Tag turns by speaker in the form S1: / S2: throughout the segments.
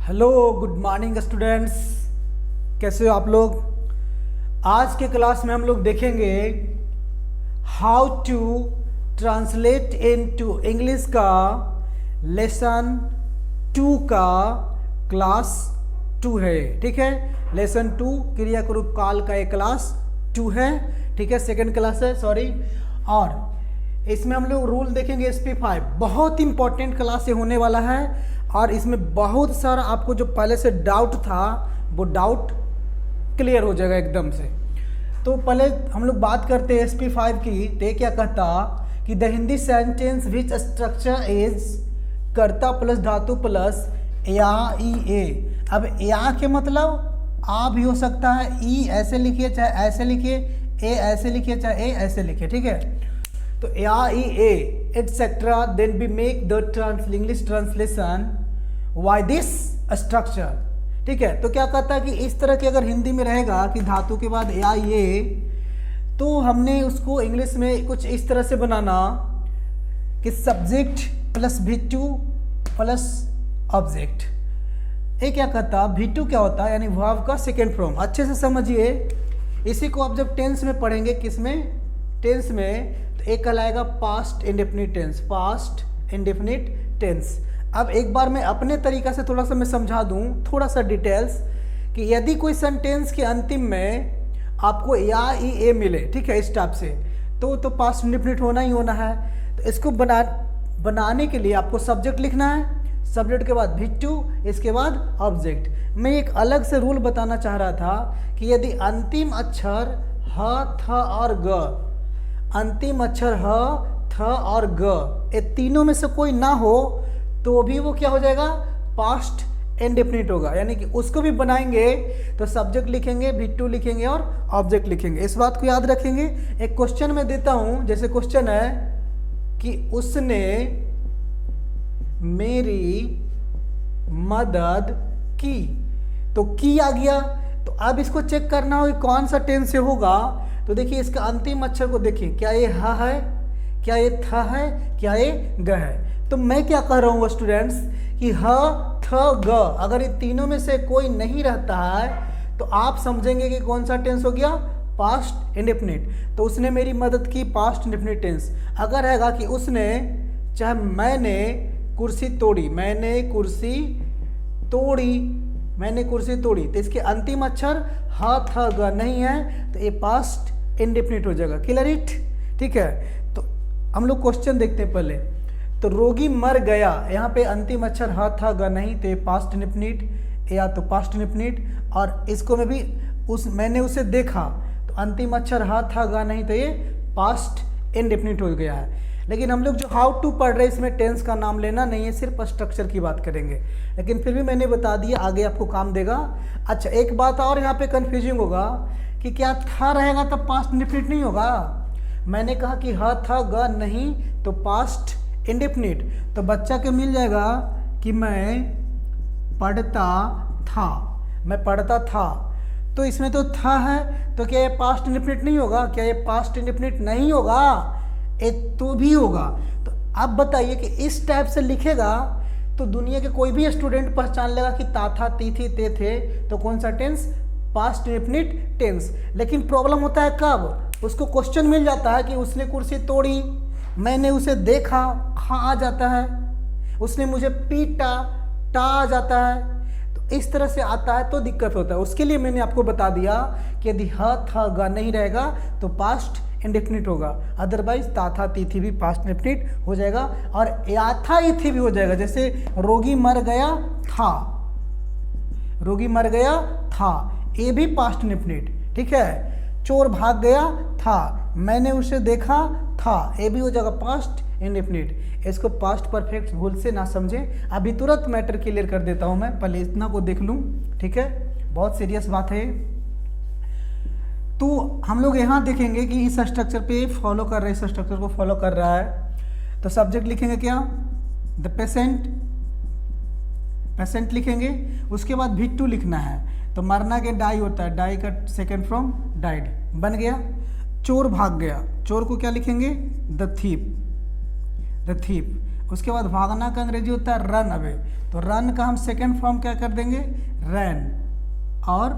S1: Hello good morning students, कैसे हो आप लोग। आज के क्लास में हम लोग देखेंगे how to translate into English का लेसन 2 का क्लास 2 है। ठीक है, लेसन 2 क्रिया का रूप काल का एक क्लास 2 है। ठीक है, सेकंड क्लास है, सॉरी। और इसमें हम लोग रूल देखेंगे SP5, बहुत इंपॉर्टेंट क्लास ये होने वाला है। और इसमें बहुत सारा आपको जो पहले से डाउट था वो डाउट क्लियर हो जाएगा एकदम से। तो पहले हम लोग बात करते हैं SP5 की। तो क्या कहता कि the Hindi sentence which structure is कर्ता प्लस धातु प्लस या ई ए। अब या के मतलब आ भी हो सकता है, ई ऐसे लिखिए चाहे ऐसे लिखिए, ए ऐसे लिखिए चाहे ए ऐसे लिखिए। ठीक है, तो या ई ए etcetera, then we make the English translation why this structure. ठीक है, तो क्या कहता है कि इस तरह की अगर हिंदी में रहेगा कि धातु के बाद या ये, तो हमने उसको इंग्लिश में कुछ इस तरह से बनाना कि subject plus V2 plus object. ये क्या कहता, V2 क्या होता है, यानी वर्ब का सेकेंड फॉर्म। अच्छे से समझिए, इसी को आप जब टेंस में पढ़ेंगे, किसमें, टेंस में, तो एक कहलाएगा past indefinite tense, past indefinite tense. अब एक बार मैं अपने तरीका से थोड़ा सा मैं समझा दूं, थोड़ा सा डिटेल्स, कि यदि कोई सेंटेंस के अंतिम में आपको या ई ए मिले, ठीक है, इस टाइप से, तो पास्ट इंडेफिनिट होना ही होना है। तो इसको बनाने के लिए आपको सब्जेक्ट लिखना है, सब्जेक्ट के बाद V2, इसके बाद ऑब्जेक्ट। मैं एक अलग से रूल बताना चाह रहा था कि यदि अंतिम अक्षर ह, थ और ग, अंतिम अक्षर ह, थ और ग, ये तीनों में से कोई ना हो तो भी वो क्या हो जाएगा, पास्ट इंडेफिनिट होगा। यानी कि उसको भी बनाएंगे तो सब्जेक्ट लिखेंगे, V2 लिखेंगे और ऑब्जेक्ट लिखेंगे। इस बात को याद रखेंगे। एक क्वेश्चन मैं देता हूं, जैसे क्वेश्चन है कि उसने मेरी मदद की, तो की आ गया। तो अब इसको चेक करना हो कि कौन सा टेंस से होगा। तो देखिए इसका अंतिम अक्षर को देखिए, क्या ये ह है, क्या ये थ है, क्या ये ग है। तो मैं क्या कह रहा हूँ स्टूडेंट्स कि ह, थ, ग, अगर ये तीनों में से कोई नहीं रहता है तो आप समझेंगे कि कौन सा टेंस हो गया, पास्ट इंडेफिनिट। तो उसने मेरी मदद की, पास्ट इंडेफिनिट टेंस। अगर रहेगा कि उसने, चाहे मैंने कुर्सी तोड़ी, मैंने कुर्सी तोड़ी, मैंने कुर्सी तोड़ी, तो इसके अंतिम अक्षर ह, थ, ग नहीं है, तो ये पास्ट इंडेफिनिट हो जाएगा। Clear it. ठीक है, तो हम लोग क्वेश्चन देखते हैं पहले। तो रोगी मर गया, यहाँ पे अंतिम अक्षर ह, थ, ग नहीं, तो ये पास्ट इंडेफिनिट, या तो पास्ट इंडेफिनिट। और इसको में भी मैंने उसे देखा, तो अंतिम अक्षर ह, थ, ग नहीं, तो ये पास्ट इंडेफिनिट हो गया है। लेकिन हम लोग जो हाउ टू पढ़ रहे हैं, इसमें टेंस का नाम लेना नहीं है, सिर्फ स्ट्रक्चर की बात करेंगे। लेकिन फिर भी मैंने बता दिया, आगे आपको काम देगा। अच्छा, एक बात और यहाँ पे कन्फ्यूजिंग होगा कि क्या था रहेगा तब पास्ट इंडेफिनिट नहीं होगा। मैंने कहा कि ह, थ, ग नहीं, तो पास्ट इंडेफिनिट। तो बच्चा को मिल जाएगा कि मैं पढ़ता था, मैं पढ़ता था, तो इसमें तो था है, तो क्या ये पास्ट इंडेफिनिट नहीं होगा, क्या ये पास्ट इंडेफिनिट नहीं होगा, ये तो भी होगा। तो अब बताइए कि इस टाइप से लिखेगा तो दुनिया के कोई भी स्टूडेंट पहचान लेगा कि ता था, ती थी, ते थे, तो कौन सा टेंस, पास्ट इंडेफिनिट टेंस। लेकिन प्रॉब्लम होता है कब, उसको क्वेश्चन मिल जाता है कि उसने कुर्सी तोड़ी, मैंने उसे देखा, खा आ जाता है, उसने मुझे पीटा, टा आ जाता है। तो इस तरह से आता है तो दिक्कत होता है। उसके लिए मैंने आपको बता दिया कि यदि ह, थ, ग नहीं रहेगा तो पास्ट इंडेफिनिट होगा, अदरवाइज ता, था, ती थी भी पास्ट इंडेफिनिट हो जाएगा, और या था, ई थी भी हो जाएगा। जैसे रोगी मर गया था, रोगी मर गया था, ये भी पास्ट इंडेफिनिट। ठीक है, चोर भाग गया था, मैंने उसे देखा था, ये भी हो जाएगा पास्ट इंडेफिनिट। इसको पास्ट परफेक्ट भूल से ना समझें। अभी तुरंत मैटर क्लियर कर देता हूं मैं, पहले इतना को देख लूं। ठीक है, बहुत सीरियस बात है। तो हम लोग यहाँ देखेंगे कि इस स्ट्रक्चर पे फॉलो कर रहे हैं, इस स्ट्रक्चर को फॉलो कर रहा है। तो सब्जेक्ट लिखेंगे क्या, द पेशेंट, पेशेंट लिखेंगे। उसके बाद V2 लिखना है, तो मरना के डाई होता है, डाई का सेकेंड फ्रॉम डाइड बन गया। चोर भाग गया, चोर को क्या लिखेंगे, द थीप, द थीप। उसके बाद भागना का अंग्रेजी होता है रन अवे, तो रन का हम सेकेंड फॉर्म क्या कर देंगे, रैन और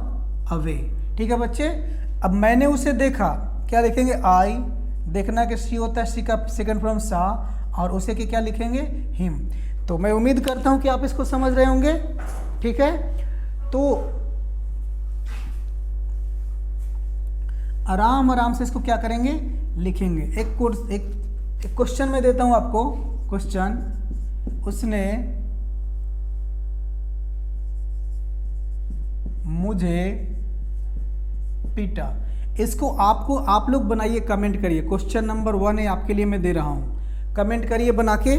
S1: अवे। ठीक है बच्चे, अब मैंने उसे देखा, क्या लिखेंगे, आई। देखना कि सी होता है, सी का सेकेंड फॉर्म सा, और उसे के क्या लिखेंगे, हिम। तो मैं उम्मीद करता हूं कि आप इसको समझ रहे होंगे। ठीक है, तो आराम आराम से इसको क्या करेंगे, लिखेंगे। एक क्वेश्चन में देता हूं आपको, क्वेश्चन, उसने मुझे पीटा। इसको आप लोग बनाइए, कमेंट करिए। क्वेश्चन नंबर 1 है, आपके लिए मैं दे रहा हूं, कमेंट करिए बना के।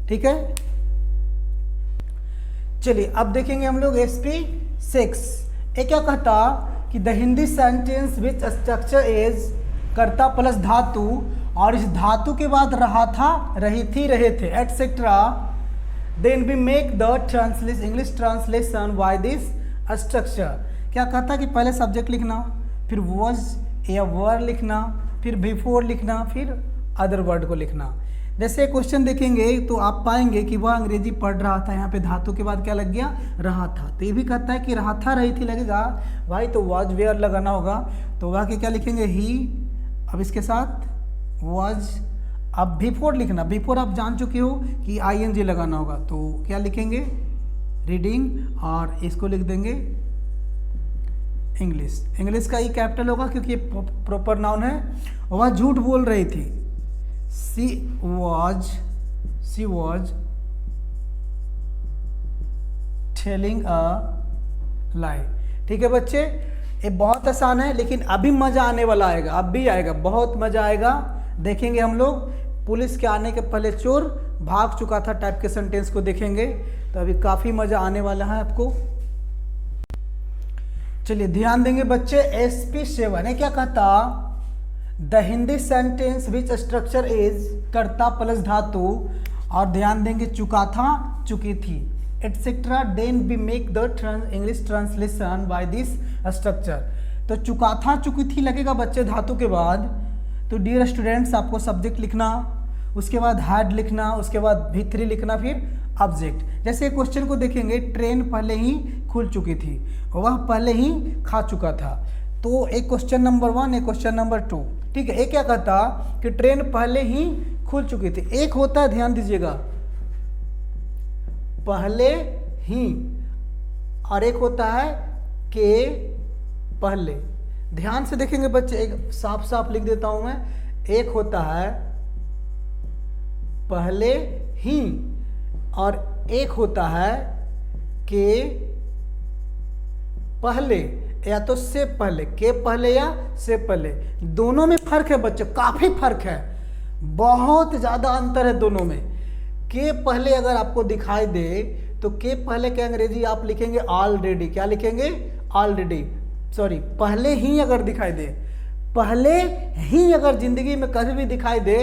S1: ठीक है, चलिए अब देखेंगे हम लोग SP6। ये क्या कहता कि the Hindi sentence which structure is कर्ता प्लस धातु, और इस धातु के बाद रहा था, रही थी, रहे थे, etcetera, then we make the English translation by this structure. क्या कहता कि पहले सब्जेक्ट लिखना, फिर वॉज या वर लिखना, फिर बिफोर लिखना, फिर अदर वर्ड को लिखना। जैसे क्वेश्चन देखेंगे तो आप पाएंगे कि वह अंग्रेजी पढ़ रहा था, यहाँ पे धातु के बाद क्या लग गया, रहा था। तो ये भी कहता है कि रहा था, रही थी लगेगा भाई, तो वॉज वेयर लगाना होगा, तो वह के क्या लिखेंगे, ही। अब इसके साथ वॉज। अब बिफोर लिखना, बिफोर आप जान चुके हो कि ING लगाना होगा, तो क्या लिखेंगे, रीडिंग, और इसको लिख देंगे इंग्लिश। इंग्लिश का ई कैपिटल होगा क्योंकि ये प्रॉपर नाउन है। वह झूठ बोल रही थी, शी वॉज टेलिंग अ लाई। ठीक है बच्चे, ये बहुत आसान है, लेकिन अभी मजा आने वाला आएगा, अब भी आएगा, बहुत मजा आएगा। देखेंगे हम लोग पुलिस के आने के पहले चोर भाग चुका था टाइप के सेंटेंस को देखेंगे, तो अभी काफी मजा आने वाला है आपको। चलिए ध्यान देंगे बच्चे, SP7 है, क्या कहता, the Hindi sentence which structure is कर्ता प्लस धातु, और ध्यान देंगे चुका था, चुकी थी, etcetera, then we make the English translation by this structure. तो चुका था, चुकी थी लगेगा बच्चे धातु के बाद, तो डियर स्टूडेंट्स आपको सब्जेक्ट लिखना, उसके बाद हैड लिखना, उसके बाद V3 लिखना, फिर ऑब्जेक्ट। जैसे क्वेश्चन को देखेंगे, ट्रेन पहले ही खुल चुकी थी, वह पहले ही खा चुका था। तो एक क्वेश्चन नंबर 1, एक क्वेश्चन नंबर 2। ठीक है, एक क्या कहता कि ट्रेन पहले ही खुल चुकी थी। एक होता है, ध्यान दीजिएगा, पहले ही, और एक होता है के पहले। ध्यान से देखेंगे बच्चे, एक साफ साफ लिख देता हूं मैं, एक होता है पहले ही, और एक होता है के पहले, या तो से पहले, के पहले या से पहले। दोनों में फर्क है बच्चे, काफी फर्क है, बहुत ज्यादा अंतर है दोनों में। के पहले अगर आपको दिखाई दे तो के पहले के अंग्रेजी आप लिखेंगे ऑलरेडी। क्या लिखेंगे, ऑलरेडी, सॉरी, पहले ही अगर दिखाई दे, पहले ही अगर जिंदगी में कभी भी दिखाई दे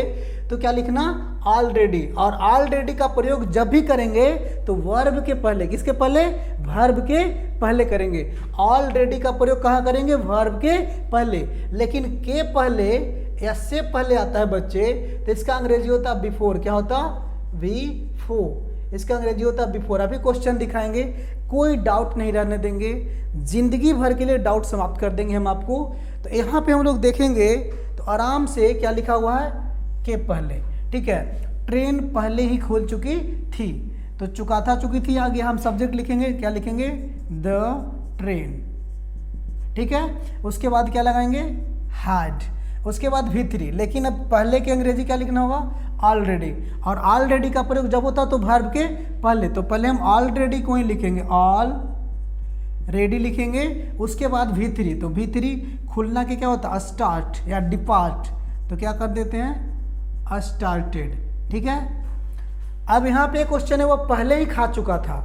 S1: तो क्या लिखना, ऑलरेडी। और ऑलरेडी का प्रयोग जब भी करेंगे तो वर्ब के पहले, किसके पहले, वर्ब के पहले करेंगे। ऑलरेडी का प्रयोग कहाँ करेंगे, वर्ब के पहले। लेकिन के पहले या से पहले आता है बच्चे, तो इसका अंग्रेजी होता है बिफोर। क्या होता, बिफोर, इसका अंग्रेजी होता है बिफोर। अभी क्वेश्चन दिखाएंगे, कोई डाउट नहीं रहने देंगे, जिंदगी भर के लिए डाउट समाप्त कर देंगे हम आपको। तो यहाँ पे हम लोग देखेंगे तो आराम से क्या लिखा हुआ है, के पहले। ठीक है, ट्रेन पहले ही खुल चुकी थी, तो चुका था, चुकी थी, आगे हम सब्जेक्ट लिखेंगे, क्या लिखेंगे, द ट्रेन। ठीक है, उसके बाद क्या लगाएंगे, हैड, उसके बाद V3। लेकिन अब पहले के अंग्रेजी क्या लिखना होगा, ऑलरेडी। और ऑलरेडी का प्रयोग जब होता तो वर्ब के पहले, तो पहले हम ऑलरेडी को ही लिखेंगे, ऑल रेडी लिखेंगे, उसके बाद V3। तो V3 खुलना के क्या होता है, स्टार्ट या डिपार्ट, तो क्या कर देते हैं, स्टार्टेड। ठीक है, अब यहाँ पे क्वेश्चन है, वह पहले ही खा चुका था,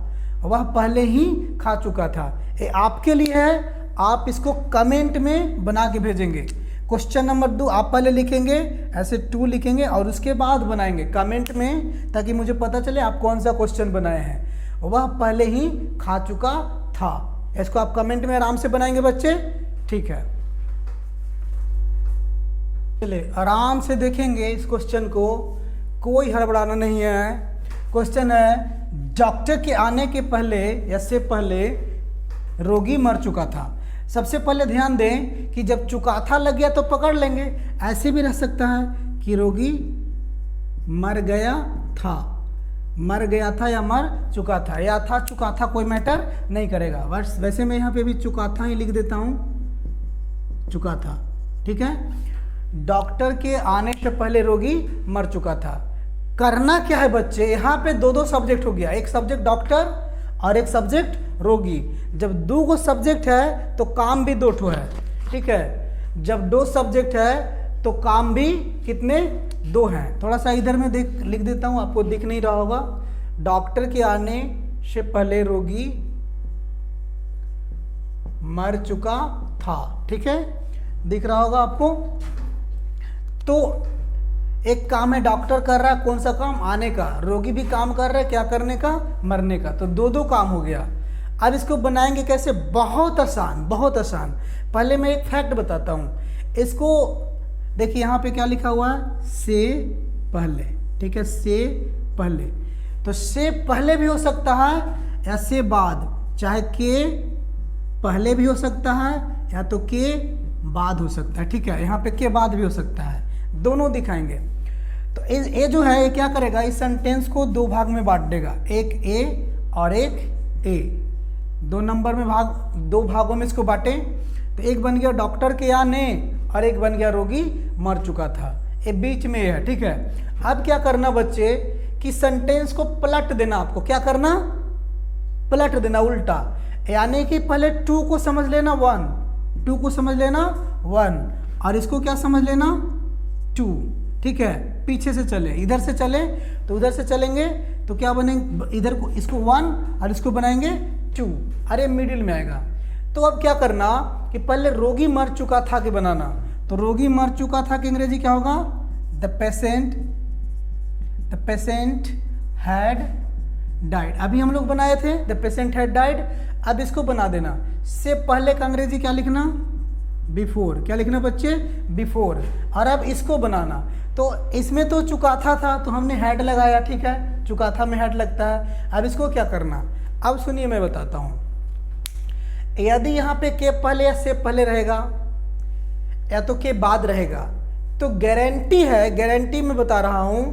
S1: वह पहले ही खा चुका था। ये आपके लिए है, आप इसको कमेंट में बना के भेजेंगे। क्वेश्चन नंबर 2 आप पहले लिखेंगे, ऐसे 2 लिखेंगे और उसके बाद बनाएंगे कमेंट में, ताकि मुझे पता चले आप कौन सा क्वेश्चन बनाए हैं। वह पहले ही खा चुका था, इसको आप कमेंट में आराम से बनाएंगे बच्चे। ठीक है, चलिए आराम से देखेंगे इस क्वेश्चन को, कोई हड़बड़ाना नहीं है। क्वेश्चन है डॉक्टर के आने के पहले या से पहले रोगी मर चुका था। सबसे पहले ध्यान दें कि जब चुकाथा लग गया तो पकड़ लेंगे, ऐसे भी रह सकता है कि रोगी मर गया था, मर गया था या मर चुका था, या था चुका था, कोई मैटर नहीं करेगा। बस वैसे मैं यहाँ पे भी चुका था ही लिख देता हूँ, चुका था। ठीक है, डॉक्टर के आने से पहले रोगी मर चुका था। करना क्या है बच्चे, यहाँ पे दो दो सब्जेक्ट हो गया, एक सब्जेक्ट डॉक्टर और एक सब्जेक्ट रोगी। जब दो गो सब्जेक्ट है तो काम भी दो ठो है। ठीक है, जब दो सब्जेक्ट है तो काम भी कितने, दो हैं। थोड़ा सा इधर में लिख देता हूँ, आपको दिख नहीं रहा होगा। डॉक्टर के आने से पहले रोगी मर चुका था। ठीक है, दिख रहा होगा आपको। तो एक काम है डॉक्टर कर रहा है, कौन सा काम, आने का। रोगी भी काम कर रहा है, क्या करने का, मरने का। तो दो दो काम हो गया। अब इसको बनाएंगे कैसे, बहुत आसान, बहुत आसान। पहले मैं एक फैक्ट बताता हूँ। इसको देखिए यहाँ पे क्या लिखा हुआ है, से पहले। ठीक है, से पहले। तो से पहले भी हो सकता है या से बाद, चाहे के पहले भी हो सकता है या तो के बाद हो सकता है। ठीक है, यहाँ पे के बाद भी हो सकता है, दोनों दिखाएंगे। तो ये जो है ये क्या करेगा, इस सेंटेंस को दो भाग में बांट देगा, एक ए और एक ए। दो नंबर में दो भागों में इसको बांटे। तो एक बन गया डॉक्टर के आने और एक बन गया रोगी मर चुका था, ये बीच में है। ठीक है, अब क्या करना बच्चे कि सेंटेंस को पलट देना। आपको क्या करना, पलट देना उल्टा, यानी कि पहले टू को समझ लेना वन, टू को समझ लेना वन, और इसको क्या समझ लेना टू। ठीक है, पीछे से चले, इधर से चले तो उधर से चलेंगे तो क्या बनेंगे, इधर को इसको वन और इसको बनाएंगे टू, अरे मिडिल में आएगा। तो अब क्या करना कि पहले रोगी मर चुका था के बनाना। तो रोगी मर चुका था कि अंग्रेजी क्या होगा, द पेशेंट हैड डाइड। अभी हम लोग बनाए थे द पेशेंट हैड डाइड। अब इसको बना देना, से पहले का अंग्रेजी क्या लिखना, बिफोर। क्या लिखना बच्चे, बिफोर। और अब इसको बनाना, तो इसमें तो चुकाथा था तो हमने हैड लगाया। ठीक है, चुकाथा में हैड लगता है। अब इसको क्या करना, अब सुनिए मैं बताता हूँ। यदि यहाँ पे के पहले या से पहले रहेगा या तो के बाद रहेगा, तो गारंटी है, गारंटी में बता रहा हूँ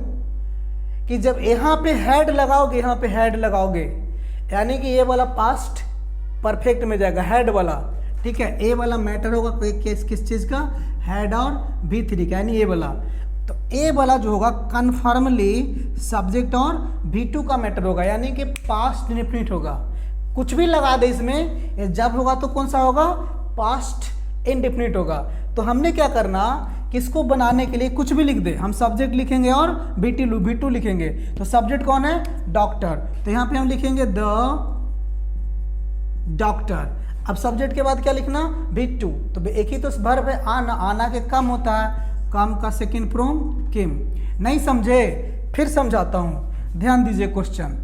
S1: कि जब यहाँ पे हैड लगाओगे, यहाँ पे हैड लगाओगे, यानी कि ये वाला पास्ट परफेक्ट में जाएगा, हैड वाला। ठीक है, ए वाला मैटर होगा किस चीज़ का, हैड और V3 का, यानी ये वाला। तो ए वाला जो होगा कन्फर्मली सब्जेक्ट और V2 का मैटर होगा, यानी कि पास्ट इंडेफिनिट होगा। कुछ भी लगा दे इसमें, ये जब होगा तो कौन सा होगा, पास्ट इंडेफिनिट होगा। तो हमने क्या करना, किसको बनाने के लिए कुछ भी लिख दे, हम सब्जेक्ट लिखेंगे और V2 लिखेंगे। तो सब्जेक्ट कौन है, डॉक्टर। तो यहाँ पे हम लिखेंगे द डॉक्टर। अब सब्जेक्ट के बाद क्या लिखना, V2। तो एक ही तो वर्ब है, आना, आना के कम होता है, काम का सेकंड फॉर्म केम। नहीं समझे, फिर समझाता हूं, ध्यान दीजिए क्वेश्चन।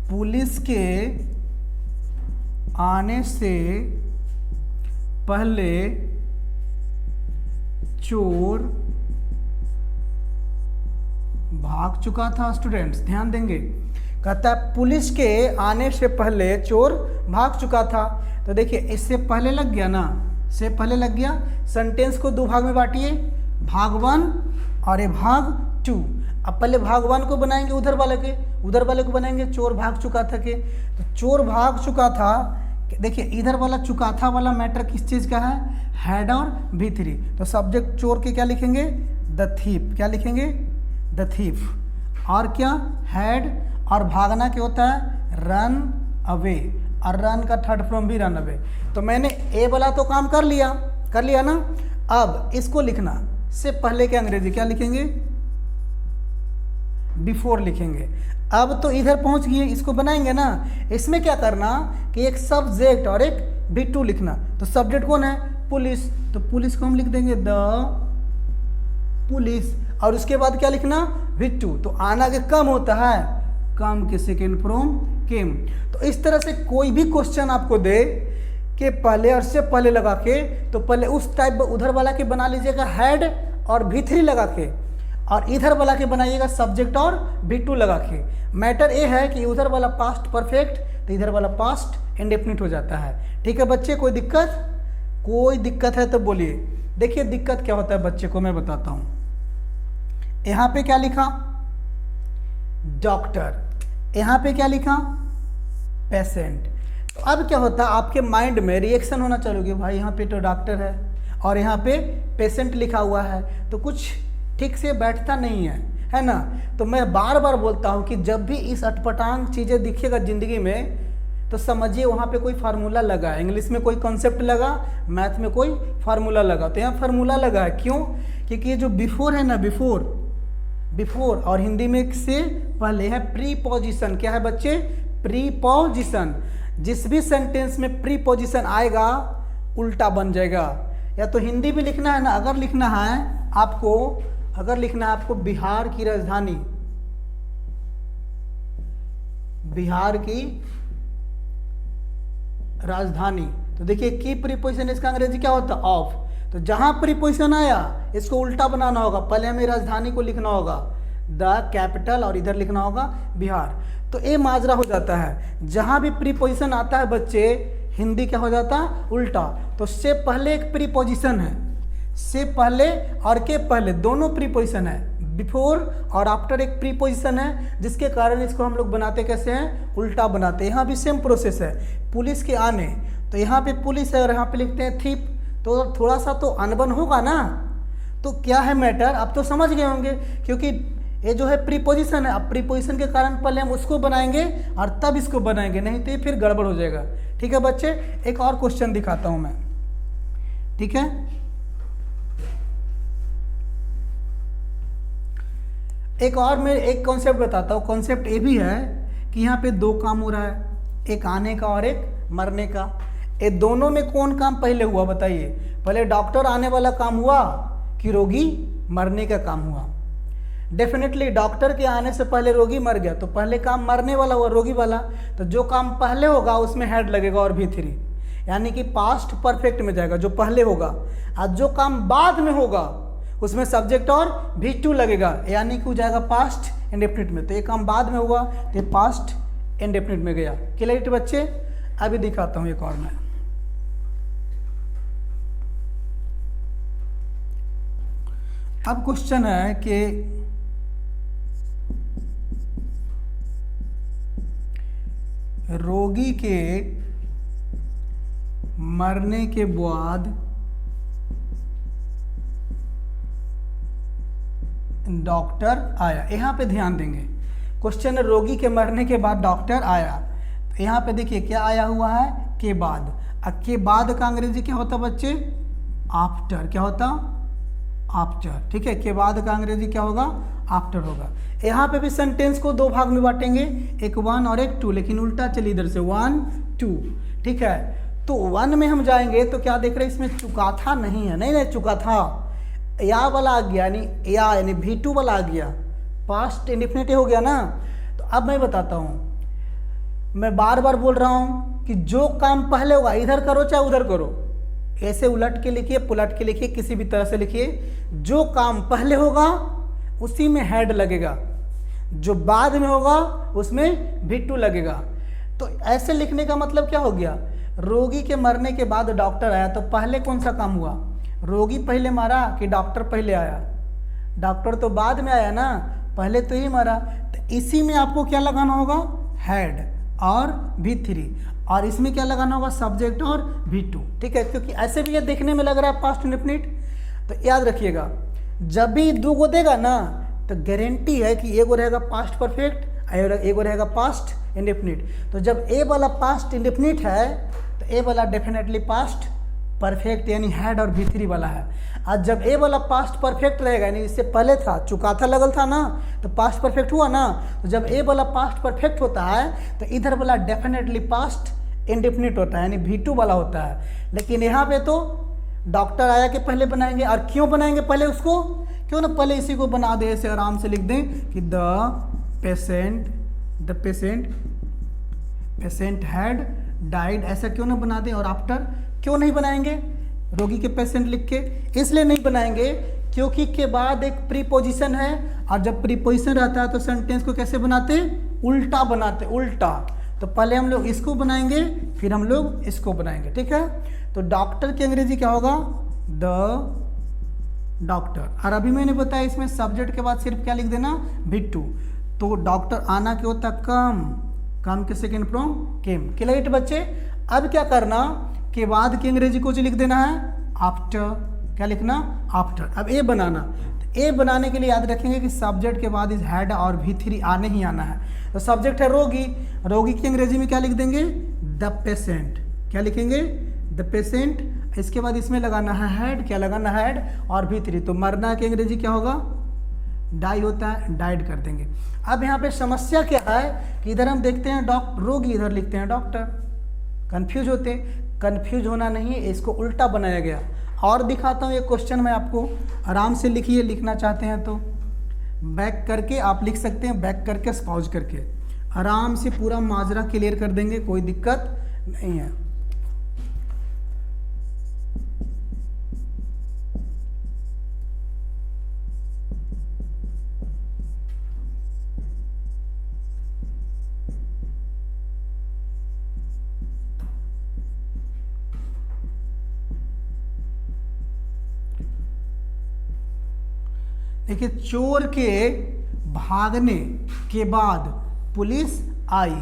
S1: पुलिस के आने से पहले चोर भाग चुका था। स्टूडेंट्स ध्यान देंगे, कहता है पुलिस के आने से पहले चोर भाग चुका था। तो देखिए इससे पहले लग गया ना, से पहले लग गया। सेंटेंस को दो भाग में बांटिए, भाग 1 और ये भाग 2। अब पहले भाग 1 को बनाएंगे उधर वाले को बनाएंगे चोर भाग चुका था के। तो चोर भाग चुका था, देखिए इधर वाला चुका था वाला मैटर किस चीज़ का है, हैड और V3। तो सब्जेक्ट चोर के क्या लिखेंगे, द थीफ। क्या लिखेंगे, द थीफ। और क्या, हैड। और भागना क्या होता है, रन अवे। और रन का थर्ड फॉर्म भी रन अवे। तो मैंने ए वाला तो काम कर लिया ना। अब इसको लिखना, से पहले के अंग्रेजी क्या लिखेंगे, बिफोर लिखेंगे। अब तो इधर पहुंच गए, इसको बनाएंगे ना। इसमें क्या करना कि एक सब्जेक्ट और एक V2 लिखना। तो सब्जेक्ट कौन है, पुलिस। तो पुलिस को हम लिख देंगे द पुलिस। और उसके बाद क्या लिखना, V2। तो आना के कम होता है, कम के सेकेंड फॉर्म केम। तो इस तरह से कोई भी क्वेश्चन आपको दे के पहले और से पहले लगा के, तो पहले उस टाइप उधर वाला के बना लीजिएगा हैड और V3 लगा के, और इधर वाला के बनाइएगा सब्जेक्ट और V2 लगा के। मैटर ये है कि उधर वाला पास्ट परफेक्ट तो इधर वाला पास्ट इंडेफिनिट हो जाता है। ठीक है बच्चे, कोई दिक्कत? कोई दिक्कत है तो बोलिए। देखिए दिक्कत क्या होता है बच्चे को मैं बताता हूँ। यहाँ पे क्या लिखा? डॉक्टर। यहाँ पे क्या लिखा? पेशेंट। तो अब क्या होता है, आपके माइंड में रिएक्शन होना चालू कि भाई यहाँ पे तो डॉक्टर है और यहाँ पे पेशेंट लिखा हुआ है, तो कुछ ठीक से बैठता नहीं है ना। तो मैं बार बार बोलता हूँ कि जब भी इस अटपटांग चीज़ें दिखेगा ज़िंदगी में, तो समझिए वहाँ पे कोई फार्मूला लगा है। इंग्लिश में कोई कॉन्सेप्ट लगा, मैथ में कोई फार्मूला लगा। तो यहाँ फार्मूला लगा है, क्यों? क्योंकि ये जो बिफोर है ना, बिफोर और हिंदी में से पहले है प्रीपोजिशन। क्या है बच्चे? प्रीपोजिशन। जिस भी सेंटेंस में प्रीपोजिशन आएगा उल्टा बन जाएगा। या तो हिंदी भी लिखना है ना, अगर लिखना है आपको बिहार की राजधानी, बिहार की राजधानी, तो देखिए की प्रीपोजिशन इसका अंग्रेजी क्या होता है? ऑफ। तो जहां प्रीपोजिशन आया इसको उल्टा बनाना होगा। पहले हमें राजधानी को लिखना होगा द कैपिटल और इधर लिखना होगा बिहार। तो ये माजरा हो जाता है। जहां भी प्रीपोजिशन आता है बच्चे, हिंदी क्या हो जाता है? उल्टा। तो से पहले एक प्रीपोजिशन है, से पहले और के पहले दोनों प्रीपोजिशन है। बिफोर और आफ्टर एक प्रीपोजिशन है, जिसके कारण इसको हम लोग बनाते कैसे हैं? उल्टा बनाते हैं। यहाँ भी सेम प्रोसेस है। पुलिस के आने, तो यहाँ पे पुलिस है और यहाँ पे लिखते हैं थीप, तो थोड़ा सा तो अनबन होगा ना। तो क्या है मैटर, अब तो समझ गए होंगे, क्योंकि ये जो है प्रीपोजिशन है। अब प्रीपोजिशन के कारण पहले हम उसको बनाएंगे और तब इसको बनाएंगे, नहीं तो ये फिर गड़बड़ हो जाएगा। ठीक है बच्चे, एक और क्वेश्चन दिखाता हूँ मैं। ठीक है, एक और मैं एक कॉन्सेप्ट बताता हूँ। कॉन्सेप्ट ये भी है कि यहाँ पे दो काम हो रहा है, एक आने का और एक मरने का। ये दोनों में कौन काम पहले हुआ बताइए? पहले डॉक्टर आने वाला काम हुआ कि रोगी मरने का काम हुआ? डेफिनेटली डॉक्टर के आने से पहले रोगी मर गया, तो पहले काम मरने वाला हुआ, रोगी वाला। तो जो काम पहले होगा उसमें हेड लगेगा और V3, यानी कि पास्ट परफेक्ट में जाएगा जो पहले होगा। और जो काम बाद में होगा उसमें सब्जेक्ट और V2 लगेगा, यानी कि हो जाएगा पास्ट इंडेफिनिट में। तो ये काम बाद में हुआ तो ये पास्ट इंडेफिनिट में गया। क्लियर बच्चे? अभी दिखाता हूँ एक और मैं। अब क्वेश्चन है कि रोगी के मरने के बाद डॉक्टर आया। यहाँ पे ध्यान देंगे, क्वेश्चन है रोगी के मरने के बाद डॉक्टर आया। तो यहाँ पे देखिए क्या आया हुआ है? के बाद। अब के बाद का अंग्रेजी क्या होता बच्चे? आफ्टर। क्या होता? आफ्टर। ठीक है, के बाद का अंग्रेजी क्या होगा? आफ्टर होगा। यहाँ पे भी सेंटेंस को दो भाग में बांटेंगे, एक 1 और एक 2, लेकिन उल्टा चलिए इधर से 1 2। ठीक है, तो 1 में हम जाएंगे तो क्या देख रहे हैं? इसमें चुकाथा नहीं है, नहीं चुकाथा, या वाला आ गया, यानी V2 वाला आ गया, पास्ट इंडेफिनिट हो गया ना। तो अब मैं बताता हूँ, मैं बार बार बोल रहा हूँ कि जो काम पहले होगा इधर करो चाहे उधर करो, ऐसे उलट के लिखिए, पुलट के लिखिए, किसी भी तरह से लिखिए। जो काम पहले होगा उसी में हेड लगेगा, जो बाद में होगा उसमें V2 लगेगा। तो ऐसे लिखने का मतलब क्या हो गया? रोगी के मरने के बाद डॉक्टर आया, तो पहले कौन सा काम हुआ? रोगी पहले मरा कि डॉक्टर पहले आया? डॉक्टर तो बाद में आया ना, पहले तो ही मरा। तो इसी में आपको क्या लगाना होगा? हेड और V3, और इसमें क्या लगाना होगा? सब्जेक्ट और V2। ठीक है, क्योंकि ऐसे भी ये देखने में लग रहा है पास्ट इंडेफिनिट। तो याद रखिएगा, जब भी दो को देगा ना तो गारंटी है कि एगो रहेगा पास्ट परफेक्ट और एगो रहेगा पास्ट इंडेफिनिट। तो जब ए वाला पास्ट इंडेफिनिट है तो ए वाला डेफिनेटली पास्ट परफेक्ट यानी हेड और V3 वाला है। और जब ए वाला पास्ट परफेक्ट रहेगा, यानी इससे पहले था चुकाथा लगल था ना, तो पास्ट परफेक्ट हुआ ना। तो जब ए वाला पास्ट परफेक्ट होता है तो इधर वाला डेफिनेटली पास्ट इंडेफिनिट होता है, यानी V2 वाला होता है। लेकिन यहाँ पे तो डॉक्टर आया के पहले बनाएंगे। और क्यों बनाएंगे पहले उसको? क्यों ना पहले इसी को बना दे, ऐसे आराम से लिख दें कि द पेशेंट हैड डाइड ऐसा क्यों ना बना दें, और आफ्टर क्यों नहीं बनाएंगे, रोगी के पेशेंट लिख के इसलिए नहीं बनाएंगे क्योंकि के बाद एक प्रीपोजिशन है, और जब प्रीपोजिशन रहता है तो सेंटेंस को कैसे बनाते, उल्टा बनाते, उल्टा। तो पहले हम लोग इसको बनाएंगे, फिर हम लोग इसको बनाएंगे, ठीक है। तो डॉक्टर की अंग्रेजी क्या होगा, द डॉक्टर। और अभी मैंने बताया इसमें सब्जेक्ट के बाद सिर्फ क्या लिख देना, भी2। तो डॉक्टर आना क्या होता, कम के सेकेंड फ्रॉम केम, क्लियर बच्चे। अब क्या करना, के बाद की अंग्रेजी को जो लिख देना है आफ्टर, क्या लिखना, आफ्टर। अब ए बनाना, तो ए बनाने के लिए याद रखेंगे कि सब्जेक्ट के बाद इस हैड और भी3 आने ही आना है। तो सब्जेक्ट है रोगी, रोगी की अंग्रेजी में क्या लिख देंगे, द पेशेंट, क्या लिखेंगे, द पेशेंट। इसके बाद इसमें लगाना है हैड, क्या लगाना है, हैड और भी3। तो मरना की अंग्रेजी क्या होगा, डाई होता है, डाइड कर देंगे। अब यहाँ पे समस्या क्या है कि इधर हम देखते हैं रोगी, इधर लिखते हैं डॉक्टर, कंफ्यूज होते। कंफ्यूज होना नहीं है, इसको उल्टा बनाया गया। और दिखाता हूँ ये क्वेश्चन मैं आपको, आराम से लिखिए, लिखना चाहते हैं तो बैक करके आप लिख सकते हैं, बैक करके पॉज करके आराम से पूरा माजरा क्लियर कर देंगे, कोई दिक्कत नहीं है। देखिए, चोर के भागने के बाद पुलिस आई,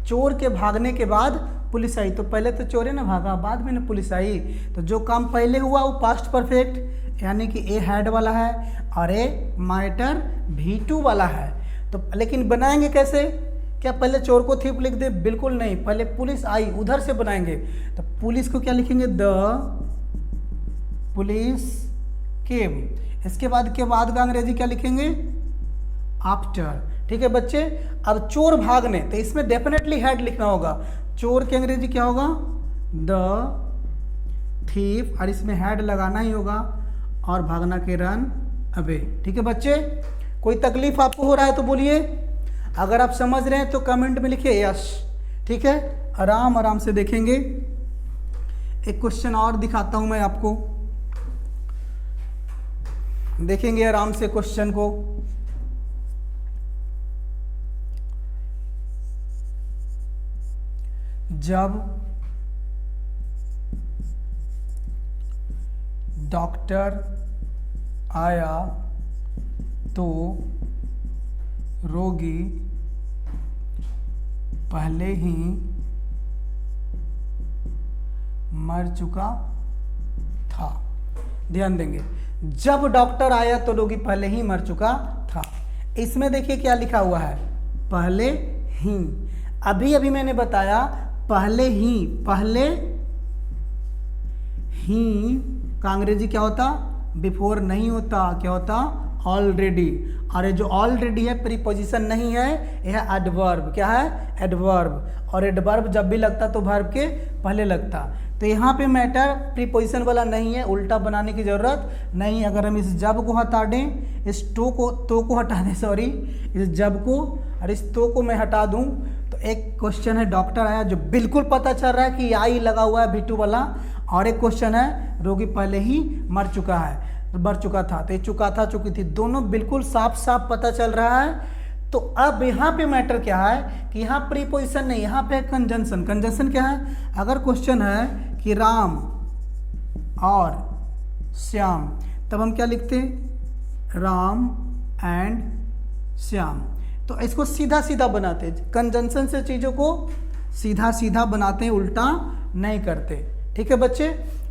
S1: चोर के भागने के बाद पुलिस आई। तो पहले तो चोर ने भागा, बाद में ना पुलिस आई। तो जो काम पहले हुआ वो पास्ट परफेक्ट, यानी कि ए हैड वाला है और ए मैटर भी2 वाला है। तो लेकिन बनाएंगे कैसे, क्या पहले चोर को थीप लिख दे, बिल्कुल नहीं, पहले पुलिस आई उधर से बनाएंगे। तो पुलिस को क्या लिखेंगे, द पुलिस केम। इसके बाद का अंग्रेजी क्या लिखेंगे, आफ्टर, ठीक है बच्चे। अब चोर भागने, तो इसमें डेफिनेटली हैड लिखना होगा। चोर की अंग्रेजी क्या होगा, द थीफ, और इसमें हैड लगाना ही होगा, और भागना के रन अवे, ठीक है बच्चे। कोई तकलीफ आपको हो रहा है तो बोलिए, अगर आप समझ रहे हैं तो कमेंट में लिखिए यस, ठीक है। आराम से देखेंगे। एक क्वेश्चन और दिखाता हूं मैं आपको, देखेंगे आराम से क्वेश्चन को। जब डॉक्टर आया तो रोगी पहले ही मर चुका था। ध्यान देंगे, जब डॉक्टर आया तो रोगी पहले ही मर चुका था। इसमें देखिए क्या लिखा हुआ है, पहले ही। अभी मैंने बताया पहले ही का अंग्रेजी क्या होता, बिफोर नहीं होता, क्या होता, ऑलरेडी। और ये जो ऑलरेडी है प्रीपोजिशन नहीं है, यह है एडवर्ब। क्या है, एडवर्ब। और एडवर्ब जब भी लगता तो वर्ब के पहले लगता। तो यहाँ पे मैटर प्रीपोजिशन वाला नहीं है, उल्टा बनाने की ज़रूरत नहीं। अगर हम इस जब को हटा दें, इस तो को हटा दें, सॉरी, इस जब को और इस तो को मैं हटा दूं, तो एक क्वेश्चन है डॉक्टर आया, जो बिल्कुल पता चल रहा है कि आई लगा हुआ है भी2 वाला। और एक क्वेश्चन है रोगी पहले ही मर चुका था, तो ये चुका था, चुकी थी, दोनों बिल्कुल साफ पता चल रहा है। तो अब यहाँ पे मैटर क्या है कि यहाँ प्रीपोजिशन नहीं, यहाँ पे कंजंक्शन। कंजंक्शन क्या है, अगर क्वेश्चन है कि राम और श्याम, तब हम क्या लिखते हैं, राम एंड श्याम। तो इसको सीधा बनाते हैं, कंजंक्शन से चीज़ों को सीधा बनाते हैं, उल्टा नहीं करते, ठीक है बच्चे।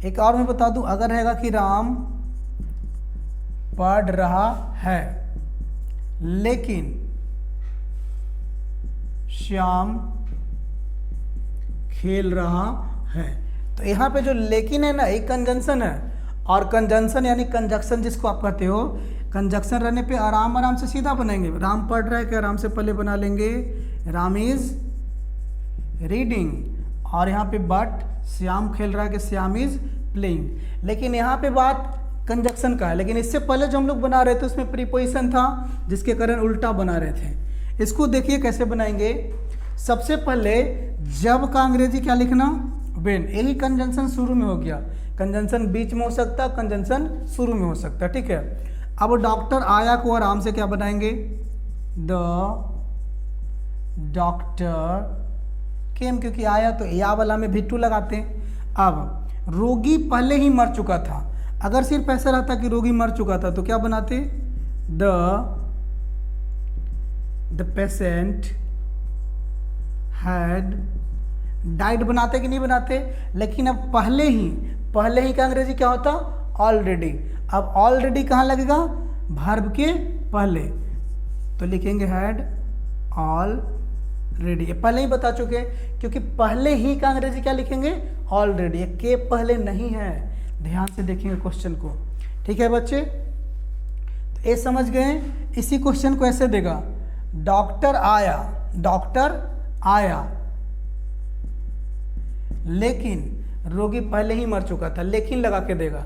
S1: एक और मैं बता दूं, अगर रहेगा कि राम पढ़ रहा है लेकिन श्याम खेल रहा है, तो यहाँ पे जो लेकिन है ना, एक कंजंक्शन है। और कंजंक्शन यानी कंजक्शन जिसको आप कहते हो, कंजक्शन रहने पे आराम से सीधा बनाएंगे। राम पढ़ रहा है कि आराम से पहले बना लेंगे राम इज रीडिंग, और यहाँ पे बट श्याम खेल रहा है कि श्याम इज प्लेइंग। लेकिन यहाँ पे बात कंजक्शन का है, लेकिन इससे पहले जो हम लोग बना रहे थे उसमें प्रीपोजिशन था, जिसके कारण उल्टा बना रहे थे। इसको देखिए कैसे बनाएंगे। सबसे पहले जब का अंग्रेजी क्या लिखना, व्हेन। यही कंजंक्शन शुरू में हो गया, कंजंक्शन बीच में हो सकता है, कंजंक्शन शुरू में हो सकता है, ठीक है। अब डॉक्टर आया को आराम से क्या बनाएंगे, द डॉक्टर केम, क्योंकि आया तो या वाला में भी टू लगाते हैं। अब रोगी पहले ही मर चुका था, अगर सिर्फ ऐसा रहता कि रोगी मर चुका था तो क्या बनाते, द पेशेंट हैड डाइड बनाते कि नहीं बनाते। लेकिन अब पहले ही का अंग्रेजी क्या होता, ऑलरेडी। अब ऑलरेडी कहाँ लगेगा, वर्ब के पहले, तो लिखेंगे हैड ऑलरेडी। ये पहले ही बता चुके, क्योंकि पहले ही का अंग्रेजी क्या लिखेंगे, ऑलरेडी। ये के पहले नहीं है, ध्यान से देखेंगे क्वेश्चन को, ठीक है बच्चे। तो ये समझ गए। इसी क्वेश्चन को ऐसे देगा, डॉक्टर आया लेकिन रोगी पहले ही मर चुका था, लेकिन लगा के देगा,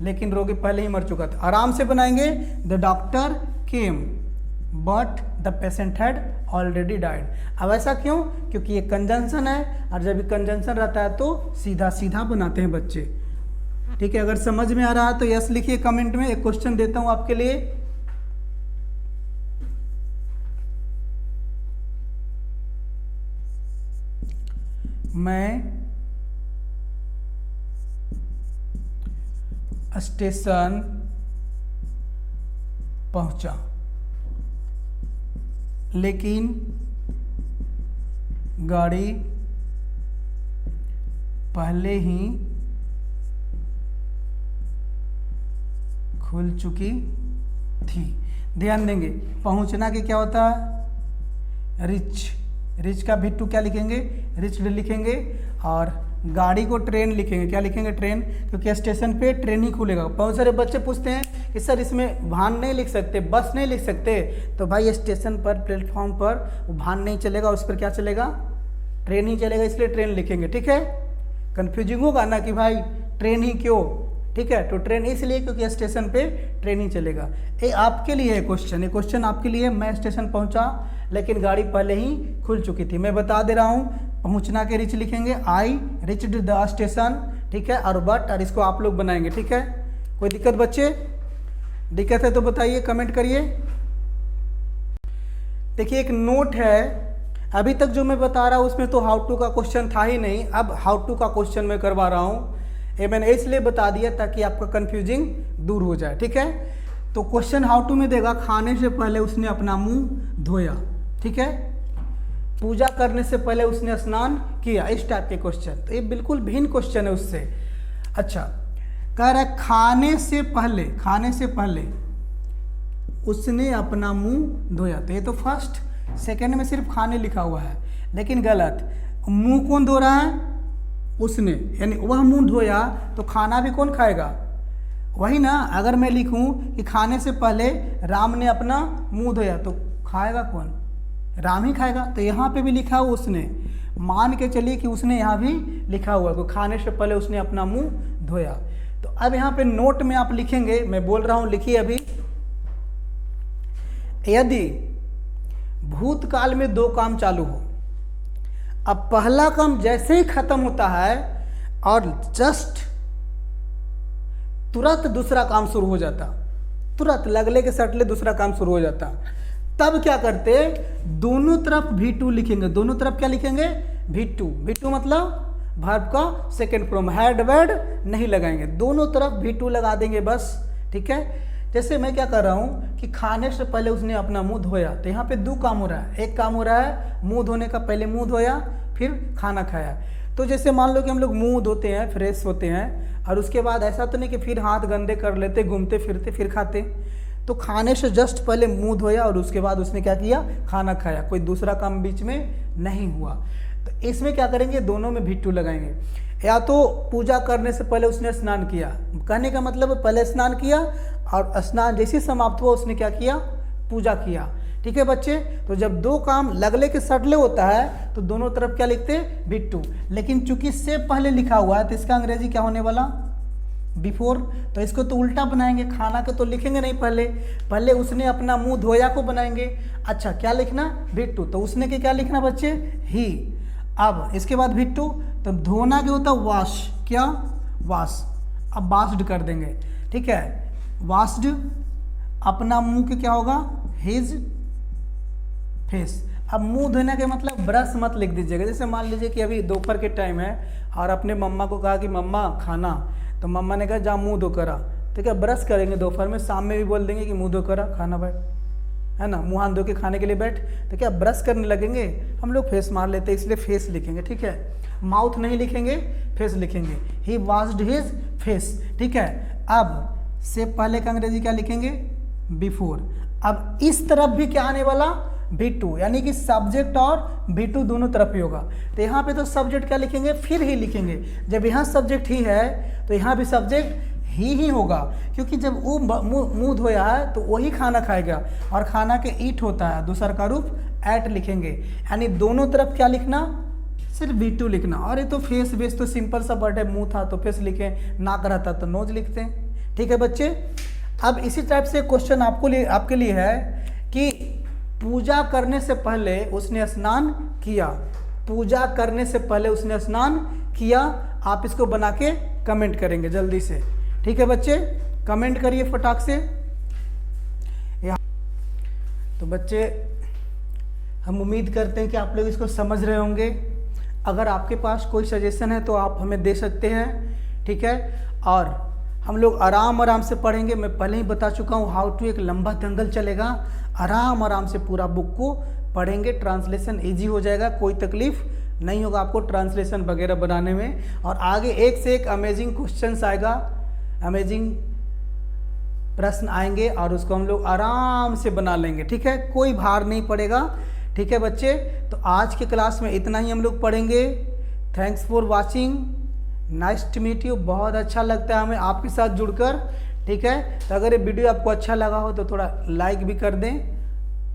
S1: लेकिन रोगी पहले ही मर चुका था। आराम से बनाएंगे, the doctor came but the patient had already died. अब ऐसा क्यों, क्योंकि ये कंजंक्शन है, और जब ये कंजंक्शन रहता है तो सीधा सीधा बनाते हैं बच्चे, ठीक है। अगर समझ में आ रहा है तो यस लिखिए कमेंट में। एक क्वेश्चन देता हूं आपके लिए, मैं स्टेशन पहुंचा लेकिन गाड़ी पहले ही खुल चुकी थी। ध्यान देंगे, पहुंचना के क्या होता है, रिच का भी टू क्या लिखेंगे, रिच्ड लिखेंगे, और गाड़ी को ट्रेन लिखेंगे, क्या लिखेंगे, ट्रेन, क्योंकि स्टेशन पे ट्रेन ही खुलेगा। बहुत सारे बच्चे पूछते हैं कि सर इसमें वाहन नहीं लिख सकते, बस नहीं लिख सकते, तो भाई स्टेशन पर प्लेटफॉर्म पर वाहन नहीं चलेगा, उस पर क्या चलेगा, ट्रेन ही चलेगा, इसलिए ट्रेन लिखेंगे, ठीक है। कन्फ्यूजिंग होगा ना कि भाई ट्रेन ही क्यों, ठीक है, तो ट्रेन इसलिए क्योंकि स्टेशन पे ट्रेन ही चलेगा। ये आपके लिए है क्वेश्चन, ये क्वेश्चन आपके लिए। मैं स्टेशन पहुंचा लेकिन गाड़ी पहले ही खुल चुकी थी। मैं बता दे रहा हूँ, पहुंचना के रिच लिखेंगे, आई रिच्ड द स्टेशन, ठीक है, और बट, और इसको आप लोग बनाएंगे, ठीक है। कोई दिक्कत बच्चे, दिक्कत है तो बताइए, कमेंट करिए। देखिए एक नोट है, अभी तक जो मैं बता रहा हूँ उसमें तो हाउ टू का क्वेश्चन था ही नहीं, अब हाउ टू का क्वेश्चन मैं करवा रहा हूँ। ये मैंने इसलिए बता दिया ताकि आपका कंफ्यूजिंग दूर हो जाए, ठीक है। तो क्वेश्चन हाउ टू में देगा, खाने से पहले उसने अपना मुंह धोया, ठीक है, पूजा करने से पहले उसने स्नान किया, इस टाइप के क्वेश्चन। तो ये बिल्कुल भिन्न क्वेश्चन है उससे। अच्छा, कह रहा है खाने से पहले उसने अपना मुंह धोया, तो ये तो फर्स्ट सेकंड में सिर्फ खाने लिखा हुआ है, लेकिन गलत। मुंह कौन धो रहा है, उसने, यानी वह मुंह धोया तो खाना भी कौन खाएगा, वही ना। अगर मैं लिखूं कि खाने से पहले राम ने अपना मुंह धोया तो खाएगा कौन, राम ही खाएगा। तो यहाँ पे भी लिखा हुआ उसने, मान के चलिए कि उसने यहाँ भी लिखा हुआ है खाने से पहले उसने अपना मुंह धोया। तो अब यहाँ पे नोट में आप लिखेंगे, मैं बोल रहा हूँ लिखिए अभी, यदि भूतकाल में दो काम चालू हो, अब पहला काम जैसे ही खत्म होता है और जस्ट तुरंत दूसरा काम शुरू हो जाता, तुरंत लगले के सटले दूसरा काम शुरू हो जाता, तब क्या करते, दोनों तरफ V2 लिखेंगे। दोनों तरफ क्या लिखेंगे, V2 मतलब वर्ब का सेकंड फॉर्म, हैड वर्ड नहीं लगाएंगे, दोनों तरफ V2 लगा देंगे बस, ठीक है। जैसे मैं क्या कर रहा हूँ कि खाने से पहले उसने अपना मुंह धोया, तो यहाँ पे दो काम हो रहा है। एक काम हो रहा है मुंह धोने का, पहले मुंह धोया फिर खाना खाया। तो जैसे मान लो कि हम लोग मुंह धोते हैं, फ्रेश होते हैं, और उसके बाद ऐसा तो नहीं कि फिर हाथ गंदे कर लेते, घूमते फिरते फिर खाते। तो खाने से जस्ट पहले मुंह धोया और उसके बाद उसने क्या किया, खाना खाया, कोई दूसरा काम बीच में नहीं हुआ। तो इसमें क्या करेंगे, दोनों में V2 लगाएंगे। या तो पूजा करने से पहले उसने स्नान किया, कहने का मतलब पहले स्नान किया और स्नान जैसे समाप्त हुआ उसने क्या किया, पूजा किया, ठीक है बच्चे। तो जब दो काम लगले के सटले होता है तो दोनों तरफ क्या लिखते हैं, V2। लेकिन चूंकि से पहले लिखा हुआ है तो इसका अंग्रेजी क्या होने वाला, बिफोर, तो इसको तो उल्टा बनाएंगे, खाना को तो लिखेंगे नहीं, पहले उसने अपना मुंह धोया को बनाएंगे। अच्छा क्या लिखना, भिट्टू, तो उसने के क्या लिखना बच्चे, ही। अब इसके बाद भिट्टू, तो धोना क्या होता है, वॉश, क्या, वॉश, अब वाश्ड कर देंगे, ठीक है, वाश्ड, अपना मुंह के क्या होगा, हिज फेस। अब मुंह धोने के मतलब ब्रश मत लिख दीजिएगा। जैसे मान लीजिए कि अभी दोपहर के टाइम है और अपने मम्मा को कहा कि मम्मा खाना, तो मम्मा ने कहा जा मुंह धो करा, तो क्या ब्रश करेंगे दोपहर में, शाम में भी बोल देंगे कि मुंह धो करा खाना बैठ, है ना, मुंह हाथ धो के खाने के लिए बैठ, तो क्या ब्रश करने लगेंगे, हम लोग फेस मार लेते हैं, इसलिए फेस लिखेंगे, ठीक है, माउथ नहीं लिखेंगे, फेस लिखेंगे, ही वॉश्ड हिज फेस, ठीक है। अब से पहले का अंग्रेजी क्या लिखेंगे, बिफोर। अब इस तरफ भी क्या आने वाला, V2, यानी कि सब्जेक्ट और V2 दोनों तरफ ही होगा। तो यहाँ पे तो सब्जेक्ट क्या लिखेंगे, फिर ही लिखेंगे। जब यहाँ सब्जेक्ट ही है तो यहाँ भी सब्जेक्ट ही होगा, क्योंकि जब वो मुंह धोया है तो वही खाना खाएगा, और खाना के ईट होता है, दूसरा का रूप एट लिखेंगे, यानी दोनों तरफ क्या लिखना, सिर्फ V2 लिखना। और ये तो फेस बेस तो सिंपल सा वर्ड है, मुंह था तो फेस लिखे, नाक रहता तो नोज लिखते हैं, ठीक है बच्चे। अब इसी टाइप से क्वेश्चन आपके लिए है कि पूजा करने से पहले उसने स्नान किया, पूजा करने से पहले उसने स्नान किया। आप इसको बना के कमेंट करेंगे जल्दी से, ठीक है बच्चे, कमेंट करिए फटाक से। तो बच्चे हम उम्मीद करते हैं कि आप लोग इसको समझ रहे होंगे। अगर आपके पास कोई सजेशन है तो आप हमें दे सकते हैं, ठीक है। और हम लोग आराम से पढ़ेंगे। मैं पहले ही बता चुका हूँ हाउ टू, एक लंबा दंगल चलेगा, आराम से पूरा बुक को पढ़ेंगे, ट्रांसलेशन इजी हो जाएगा, कोई तकलीफ नहीं होगा आपको ट्रांसलेशन वगैरह बनाने में। और आगे एक से एक अमेजिंग क्वेश्चंस आएगा, अमेजिंग प्रश्न आएंगे और उसको हम लोग आराम से बना लेंगे, ठीक है, कोई भार नहीं पड़ेगा, ठीक है बच्चे। तो आज के क्लास में इतना ही हम लोग पढ़ेंगे। Thanks for watching, nice to meet you. बहुत अच्छा लगता है हमें आपके साथ जुड़कर, ठीक है। तो अगर ये वीडियो आपको अच्छा लगा हो तो थोड़ा लाइक भी कर दें,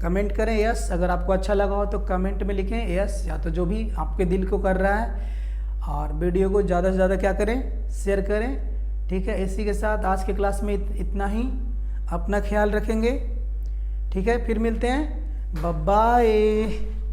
S1: कमेंट करें यस, अगर आपको अच्छा लगा हो तो कमेंट में लिखें यस, या तो जो भी आपके दिल को कर रहा है। और वीडियो को ज़्यादा से ज़्यादा क्या करें, शेयर करें, ठीक है। इसी के साथ आज के क्लास में इतना ही, अपना ख्याल रखेंगे, ठीक है। फिर मिलते हैं, बाय बाय।